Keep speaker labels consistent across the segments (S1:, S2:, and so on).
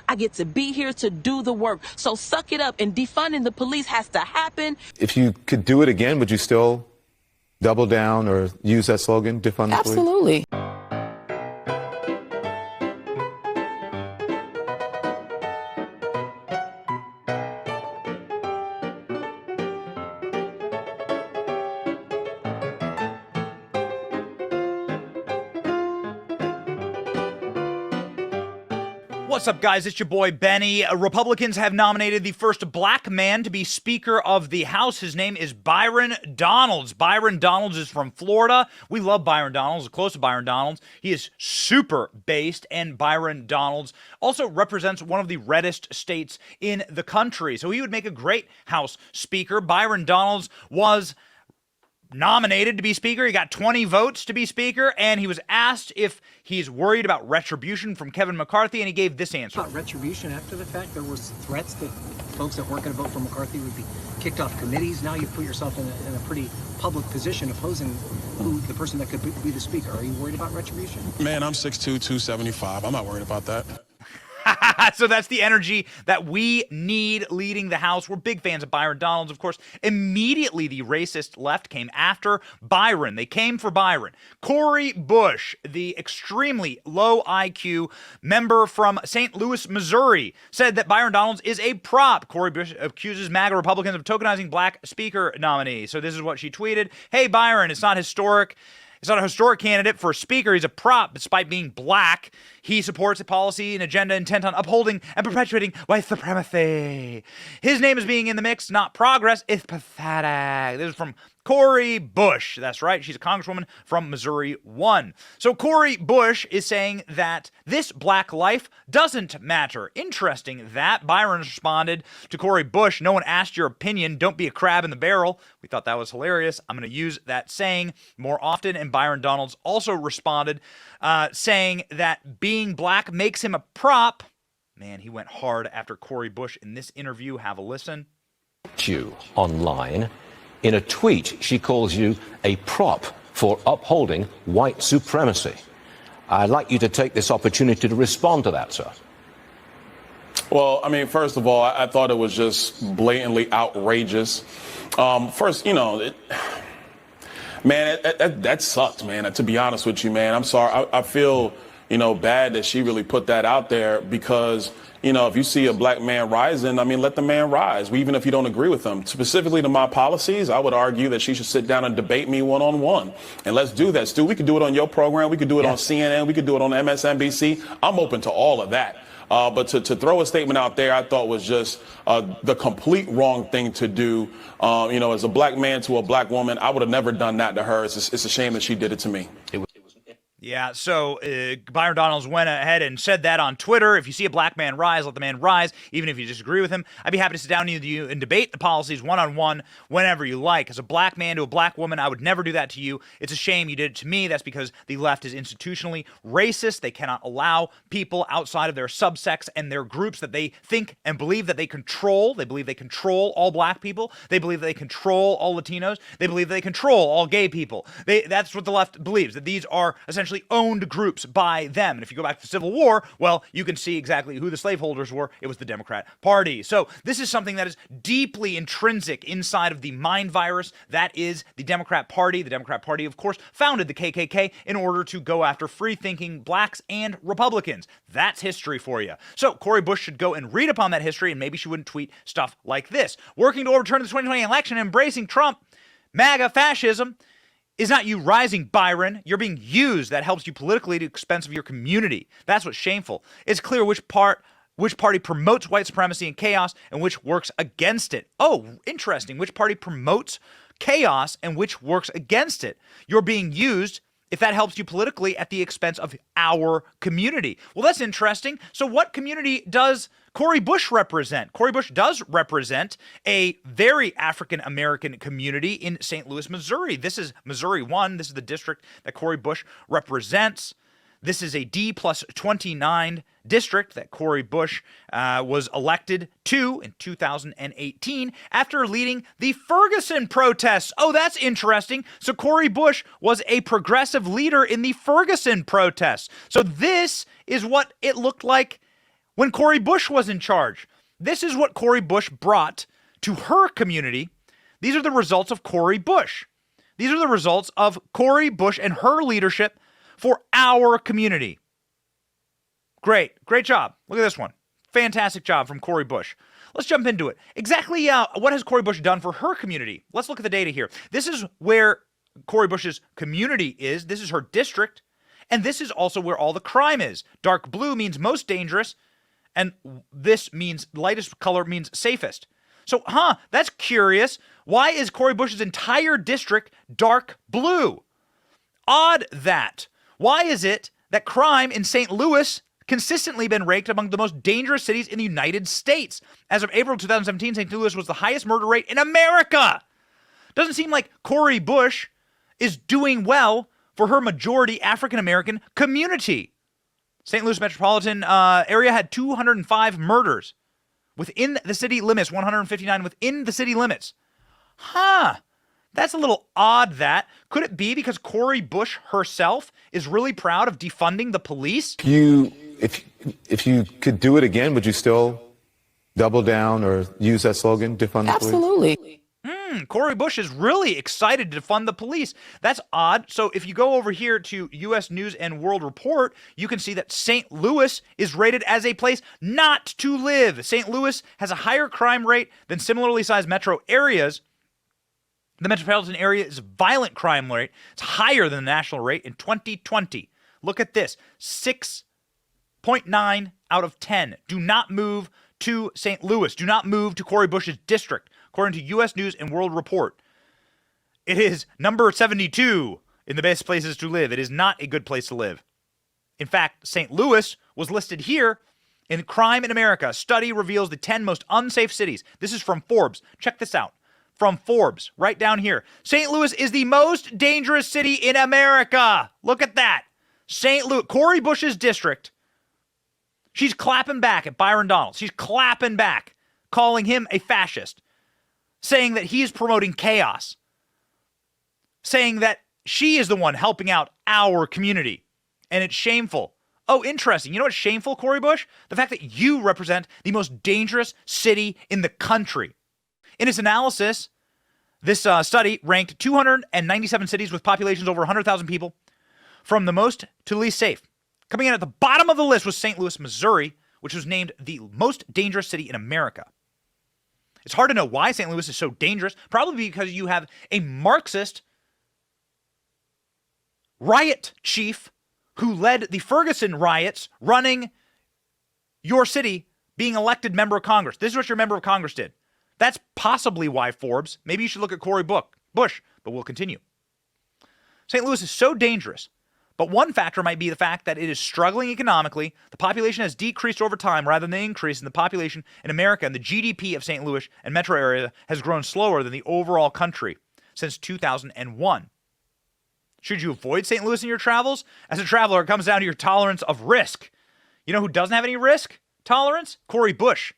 S1: I get to be here to do the work. So suck it up, and defunding the police has to happen.
S2: If you could do it again, would you still double down or use that slogan, defund the police?
S1: Absolutely.
S3: What's up, guys? It's your boy, Benny. Republicans have nominated the first black man to be Speaker of the House. His name is Byron Donalds. Byron Donalds is from Florida. We love Byron Donalds. We're close to Byron Donalds. He is super based, and Byron Donalds also represents one of the reddest states in the country. So he would make a great House Speaker. Byron Donalds was nominated to be Speaker. He got 20 votes to be Speaker, and he was asked if he's worried about retribution from Kevin McCarthy, and he gave this answer.
S4: About retribution after the fact, there was threats that folks that weren't going to vote for McCarthy would be kicked off committees. Now you've put yourself in a pretty public position opposing the person that could be the Speaker. Are you worried about retribution?
S5: Man, I'm 6'2", 275. I'm not worried about that.
S3: So that's the energy that we need leading the House. We're big fans of Byron Donalds, of course. Immediately, the racist left came after Byron. They came for Byron. Cori Bush, the extremely low IQ member from St. Louis, Missouri, said that Byron Donalds is a prop. Cori Bush accuses MAGA Republicans of tokenizing black Speaker nominee. So this is what she tweeted. Hey, Byron, it's not historic. He's not a historic candidate for Speaker. He's a prop, despite being black. He supports a policy and agenda intent on upholding and perpetuating white supremacy. His name is being in the mix, not progress. It's pathetic. This is from Cori Bush. That's right. She's a congresswoman from Missouri 1. So Cori Bush is saying that this black life doesn't matter. Interesting that Byron responded to Cori Bush. No one asked your opinion. Don't be a crab in the barrel. We thought that was hilarious. I'm going to use that saying more often. And Byron Donalds also responded saying that being black makes him a prop. Man, he went hard after Cori Bush in this interview. Have a listen.
S6: You online. In a tweet, she calls you a prop for upholding white supremacy. I'd like you to take this opportunity to respond to that, sir.
S5: Well, I mean, first of all, I thought it was just blatantly outrageous. First, you know, that sucked, man. To be honest with you, man, I'm sorry. I feel, bad that she really put that out there because, if you see a black man rising, I mean, let the man rise, even if you don't agree with him. Specifically to my policies, I would argue that she should sit down and debate me one-on-one. And let's do that, Stu. We could do it on your program. We could do it on CNN. We could do it on MSNBC. I'm open to all of that. But to throw a statement out there, I thought was just the complete wrong thing to do. As a black man to a black woman, I would have never done that to her. It's a shame that she did it to me.
S3: Yeah, so Byron Donalds went ahead and said that on Twitter. If you see a black man rise, let the man rise, even if you disagree with him. I'd be happy to sit down with you and debate the policies one-on-one whenever you like. As a black man to a black woman, I would never do that to you. It's a shame you did it to me. That's because the left is institutionally racist. They cannot allow people outside of their subsects and their groups that they think and believe that they control. They believe they control all black people. They believe they control all Latinos. They believe they control all gay people. That's what the left believes, that these are essentially owned groups by them. And if you go back to the Civil War, well, you can see exactly who the slaveholders were. It was the Democrat Party. So this is something that is deeply intrinsic inside of the mind virus that is the Democrat Party. The Democrat Party, of course, founded the KKK in order to go after free-thinking blacks and Republicans. That's history for you. So Cori Bush should go and read upon that history, and maybe she wouldn't tweet stuff like this. Working to overturn the 2020 election and embracing Trump, MAGA fascism, is not you rising, Byron. You're being used. That helps you politically at the expense of your community. That's what's shameful. It's clear which party promotes white supremacy and chaos and which works against it. Oh, interesting. Which party promotes chaos and which works against it? You're being used if that helps you politically at the expense of our community. Well, that's interesting. So what community does Cori Bush represent? Cori Bush does represent a very African-American community in St. Louis, Missouri. This is Missouri 1. This is the district that Cori Bush represents. This is a D+29 district that Cori Bush was elected to in 2018 after leading the Ferguson protests. Oh, that's interesting. So Cori Bush was a progressive leader in the Ferguson protests. So this is what it looked like when Cori Bush was in charge. This is what Cori Bush brought to her community. These are the results of Cori Bush. These are the results of Cori Bush and her leadership for our community. Great job. Look at this one. Fantastic job from Cori Bush. Let's jump into it. Exactly what has Cori Bush done for her community? Let's look at the data here. This is where Cori Bush's community is. This is her district. And this is also where all the crime is. Dark blue means most dangerous. And this means lightest color means safest. So, that's curious. Why is Cori Bush's entire district dark blue? Odd that. Why is it that crime in St. Louis consistently been ranked among the most dangerous cities in the United States? As of April 2017, St. Louis was the highest murder rate in America. Doesn't seem like Cori Bush is doing well for her majority African-American community. St. Louis metropolitan area had 205 murders within the city limits, 159 within the city limits. That's a little odd. That could it be because Cori Bush herself is really proud of defunding the police?
S2: If you could do it again, would you still double down or use that slogan, defund the police?
S1: Absolutely.
S3: Cori Bush is really excited to defund the police. That's odd. So if you go over here to U.S. News and World Report, you can see that St. Louis is rated as a place not to live. St. Louis has a higher crime rate than similarly sized metro areas. The metropolitan area's violent crime rate is higher than the national rate in 2020. Look at this. 6.9 out of 10 do not move to St. Louis. Do not move to Cori Bush's district, according to U.S. News and World Report. It is number 72 in the best places to live. It is not a good place to live. In fact, St. Louis was listed here in Crime in America. A study reveals the 10 most unsafe cities. This is from Forbes. Check this out. From Forbes, right down here. St. Louis is the most dangerous city in America. Look at that. St. Louis, Cori Bush's district. She's clapping back at Byron Donalds. She's clapping back, calling him a fascist, saying that he is promoting chaos, saying that she is the one helping out our community, and it's shameful. Oh, interesting. You know what's shameful, Cori Bush? The fact that you represent the most dangerous city in the country. In its analysis, this study ranked 297 cities with populations over 100,000 people from the most to least safe. Coming in at the bottom of the list was St. Louis, Missouri, which was named the most dangerous city in America. It's hard to know why St. Louis is so dangerous, probably because you have a Marxist riot chief who led the Ferguson riots running your city, being elected member of Congress. This is what your member of Congress did. That's possibly why Forbes. Maybe you should look at Cori Bush, but we'll continue. St. Louis is so dangerous, but one factor might be the fact that it is struggling economically. The population has decreased over time rather than increase in the population in America, and the GDP of St. Louis and metro area has grown slower than the overall country since 2001. Should you avoid St. Louis in your travels? As a traveler, it comes down to your tolerance of risk. You know who doesn't have any risk tolerance? Cori Bush,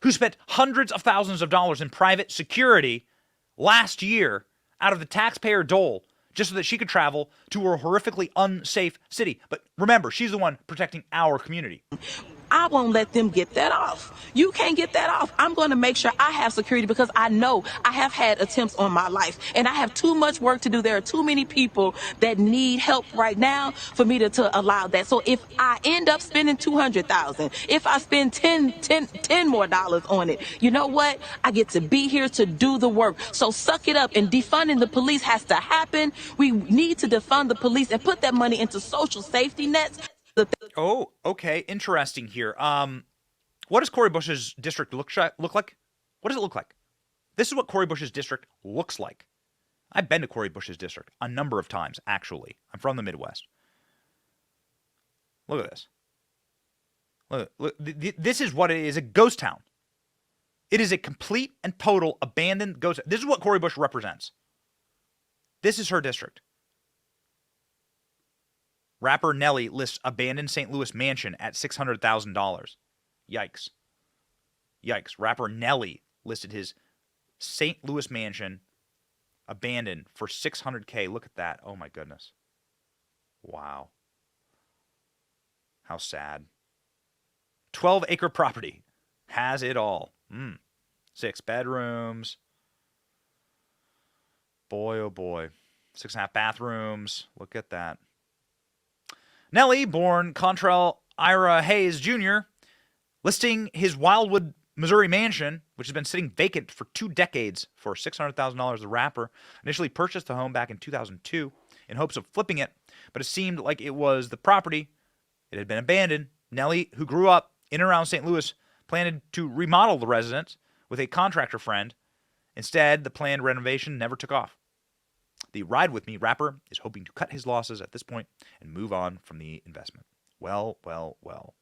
S3: who spent hundreds of thousands of dollars in private security last year out of the taxpayer dole just so that she could travel to a horrifically unsafe city. But remember, she's the one protecting our community.
S1: I won't let them get that off. You can't get that off. I'm going to make sure I have security because I know I have had attempts on my life and I have too much work to do. There are too many people that need help right now for me to allow that. So if I end up spending $200,000, if I spend 10 more dollars on it, you know what? I get to be here to do the work. So suck it up, and defunding the police has to happen. We need to defund the police and put that money into social safety nets.
S3: Oh, okay. Interesting here. What does Cori Bush's district look like? What does it look like? This is what Cori Bush's district looks like. I've been to Cori Bush's district a number of times, actually. I'm from the Midwest. Look at this. Look, this is what it is, a ghost town. It is a complete and total abandoned ghost town. This is what Cori Bush represents. This is her district. Rapper Nelly lists abandoned St. Louis mansion at $600,000. Yikes. Yikes. Rapper Nelly listed his St. Louis mansion abandoned for $600K. Look at that. Oh my goodness. Wow. How sad. 12-acre property. Has it all. 6 bedrooms. Boy, oh boy. 6.5 bathrooms. Look at that. Nellie, born Contrail Ira Hayes Jr., listing his Wildwood, Missouri mansion, which has been sitting vacant for 2 decades, for $600,000. The rapper initially purchased the home back in 2002 in hopes of flipping it, but it seemed like it was the property. It had been abandoned. Nellie, who grew up in and around St. Louis, planned to remodel the residence with a contractor friend. Instead, the planned renovation never took off. The Ride With Me rapper is hoping to cut his losses at this point and move on from the investment. Well, well, well.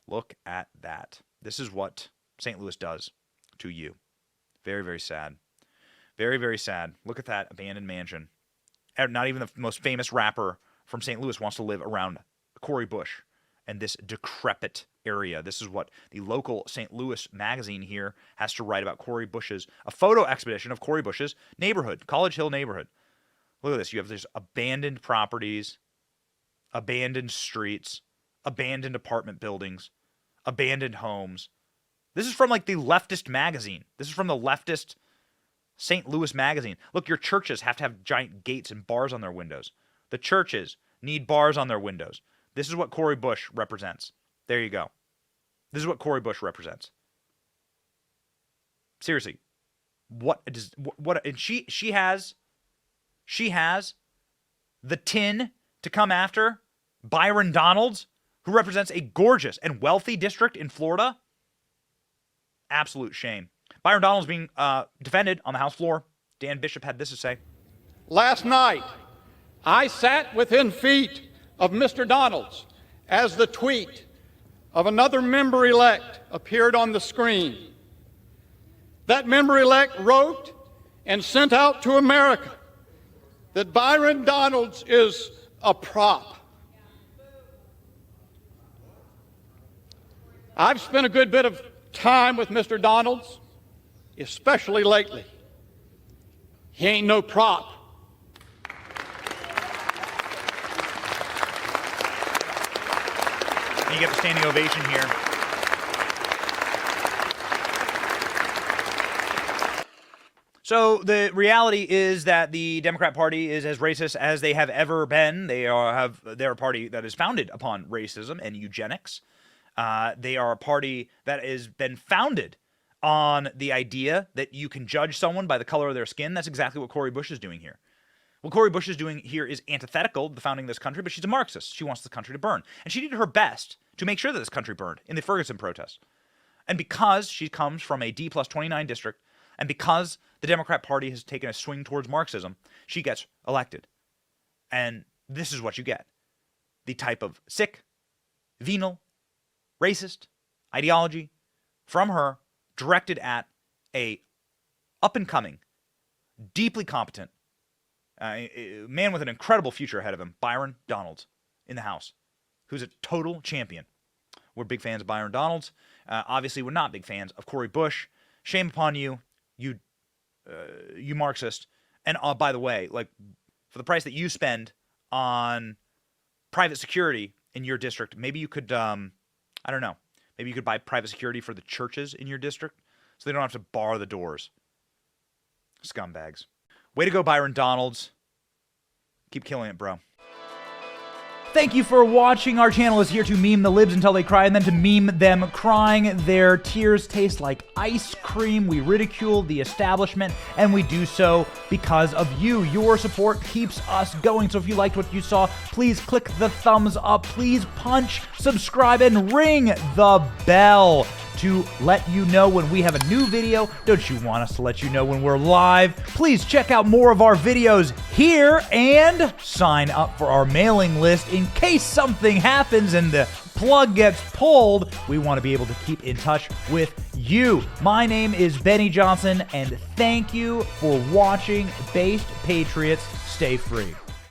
S3: Look at that. This is what St. Louis does to you. Very, very sad. Very, very sad. Look at that abandoned mansion. Not even the most famous rapper from St. Louis wants to live around Cori Bush and this decrepit area. This is what the local St. Louis magazine here has to write about Cori Bush's, a photo expedition of Cori Bush's neighborhood, College Hill neighborhood. Look at this. You have these abandoned properties, abandoned streets, abandoned apartment buildings, abandoned homes. This is from like the leftist magazine. This is from the leftist St. Louis magazine. Look, your churches have to have giant gates and bars on their windows. The churches need bars on their windows. This is what Cori Bush represents. There you go. This is what Cori Bush represents. Seriously. And she has the tin to come after Byron Donalds, who represents a gorgeous and wealthy district in Florida. Absolute shame. Byron Donalds being defended on the House floor. Dan Bishop had this to say.
S7: Last night, I sat within feet of Mr. Donalds as the tweet of another member-elect appeared on the screen. That member-elect wrote and sent out to America that Byron Donalds is a prop. I've spent a good bit of time with Mr. Donalds, especially lately. He ain't no prop.
S3: You get the standing ovation here. So the reality is that the Democrat Party is as racist as they have ever been. They're a party that is founded upon racism and eugenics. They are a party that has been founded on the idea that you can judge someone by the color of their skin. That's exactly what Cori Bush is doing here. What Cori Bush is doing here is antithetical to the founding of this country, but she's a Marxist. She wants the country to burn. And she did her best to make sure that this country burned in the Ferguson protests. And because she comes from a D+29 district, and because the Democrat Party has taken a swing towards Marxism, she gets elected. And this is what you get. The type of sick, venal, racist ideology from her directed at a up-and-coming, deeply competent man with an incredible future ahead of him, Byron Donalds, in the House, who's a total champion. We're big fans of Byron Donalds. Obviously, we're not big fans of Cori Bush. Shame upon you, you Marxist. And by the way, like for the price that you spend on private security in your district, maybe you could, I don't know, maybe you could buy private security for the churches in your district so they don't have to bar the doors. Scumbags. Way to go, Byron Donalds. Keep killing it, bro. Thank you for watching. Our channel is here to meme the libs until they cry and then to meme them crying. Their tears taste like ice cream. We ridicule the establishment, and we do so because of you. Your support keeps us going. So if you liked what you saw, please click the thumbs up. Please punch, subscribe, and ring the bell to let you know when we have a new video. Don't you want us to let you know when we're live? Please check out more of our videos here and sign up for our mailing list in case something happens and the plug gets pulled. We want to be able to keep in touch with you. My name is Benny Johnson, and thank you for watching. Based Patriots, stay free.